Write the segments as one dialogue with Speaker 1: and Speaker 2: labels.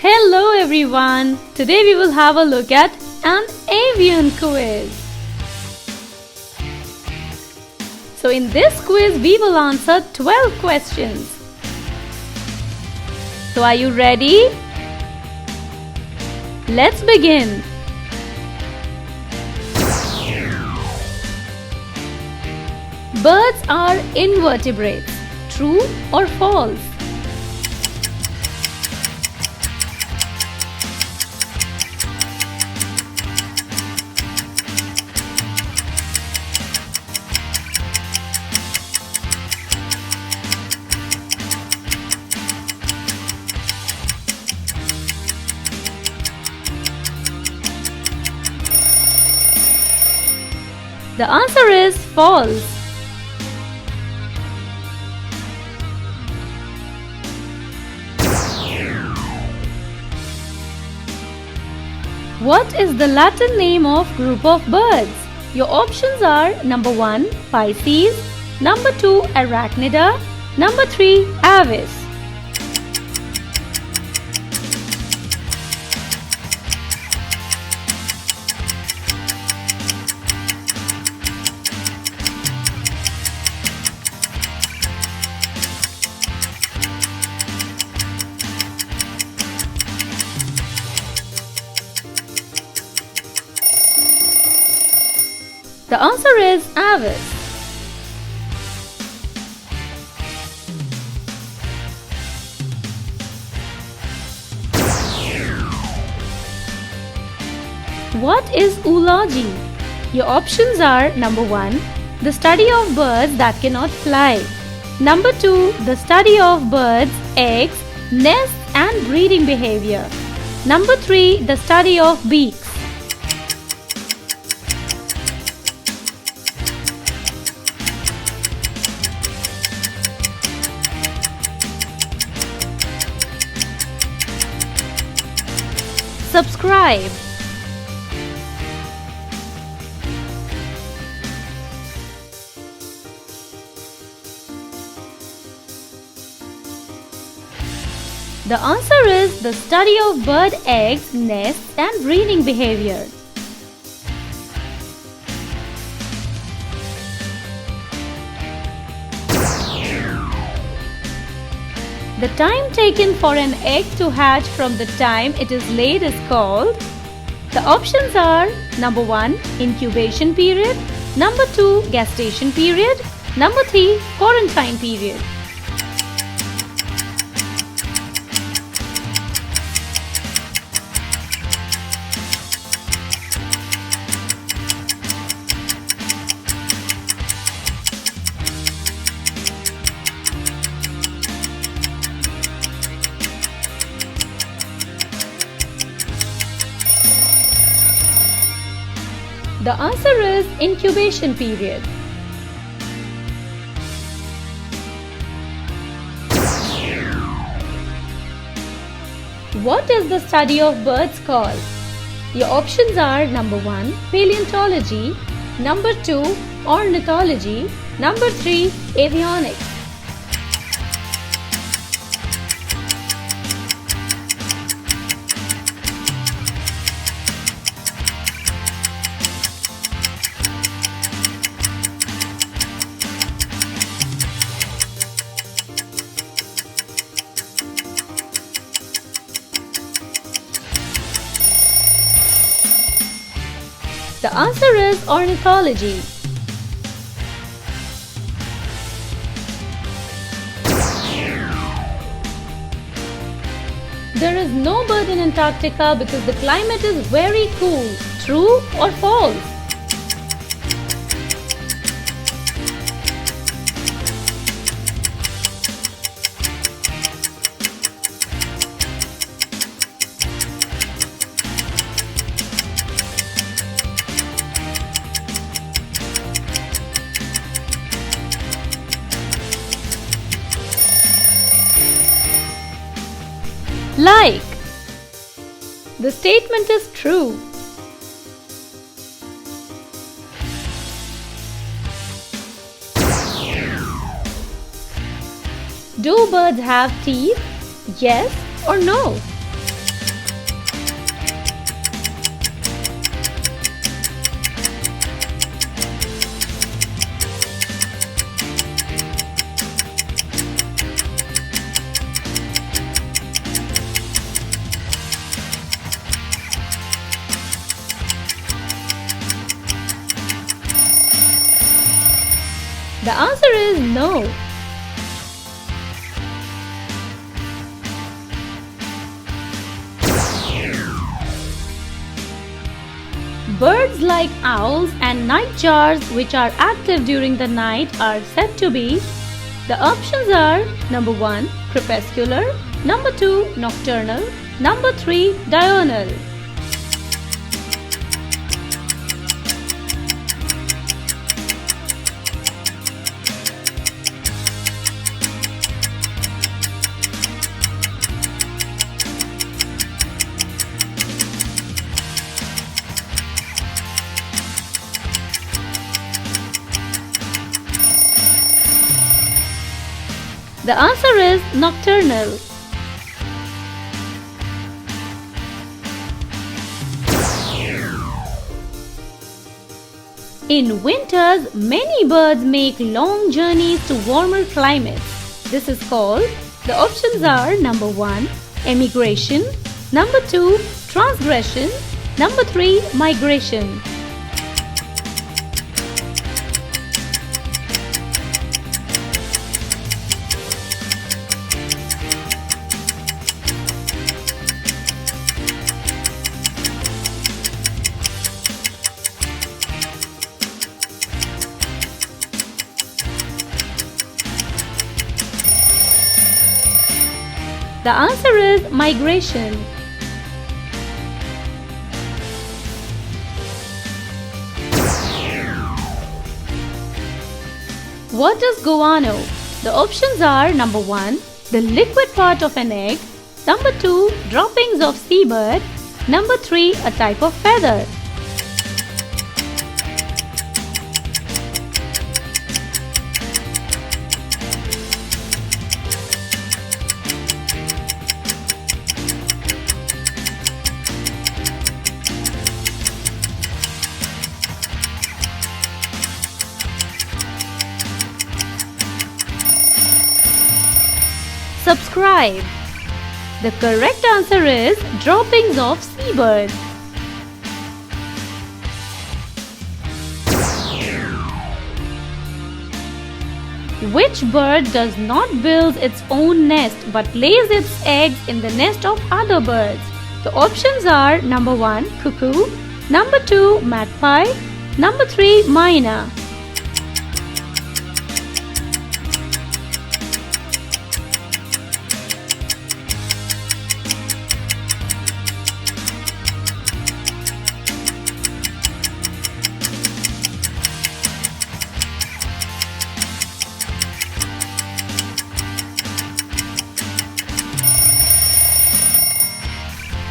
Speaker 1: Hello everyone! Today we will have a look at an avian quiz. So in this quiz we will answer 12 questions. So are you ready? Let's begin. Birds are invertebrates. True or false? The answer is false. What is the Latin name of group of birds? Your options are number 1, Pisces, number 2, Arachnida, number 3, Avis. The answer is Avis. What is oology? Your options are number 1, the study of birds that cannot fly. Number 2, the study of birds, eggs, nests and breeding behavior. Number 3, the study of beaks. Subscribe. The answer is the study of bird eggs, nests and breeding behavior. The time taken for an egg to hatch from the time it is laid is called. The options are number 1, incubation period, number 2, gestation period, number 3, quarantine period. The answer is incubation period. What is the study of birds called? Your options are number 1, paleontology, number 2, ornithology, number 3, avionics. The answer is ornithology. There is no bird in Antarctica because the climate is very cool. True or false? Like. The statement is true. Do birds have teeth? Yes or no? The answer is no. Birds like owls and nightjars, which are active during the night, are said to be. The options are number 1, crepuscular, number 2, nocturnal, number 3, diurnal. The answer is nocturnal. In winters, many birds make long journeys to warmer climates. This is called. The options are number 1, emigration, number 2, transgression, number 3, migration. The answer is migration. What is guano? The options are number 1, the liquid part of an egg, number 2, droppings of seabird, number 3, a type of feather. Subscribe. The correct answer is droppings of seabird. Which bird does not build its own nest but lays its eggs in the nest of other birds? The options are number 1, cuckoo, number 2, magpie, number 3, myna.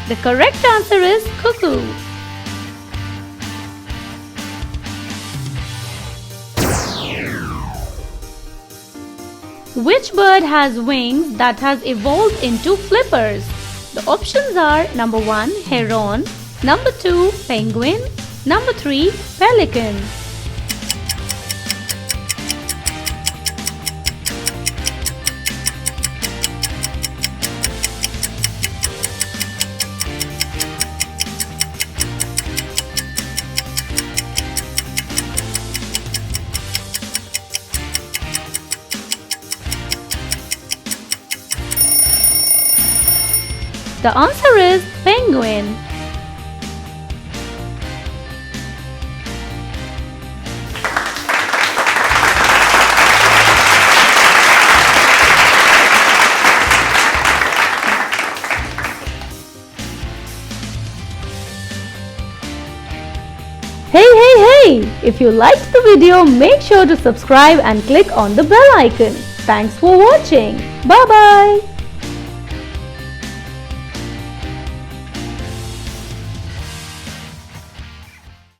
Speaker 1: The correct answer is cuckoo. Which bird has wings that has evolved into flippers? The options are number 1, heron, number 2, penguin, number 3, pelican. The answer is penguin. Hey! If you liked the video, make sure to subscribe and click on the bell icon. Thanks for watching. Bye-bye.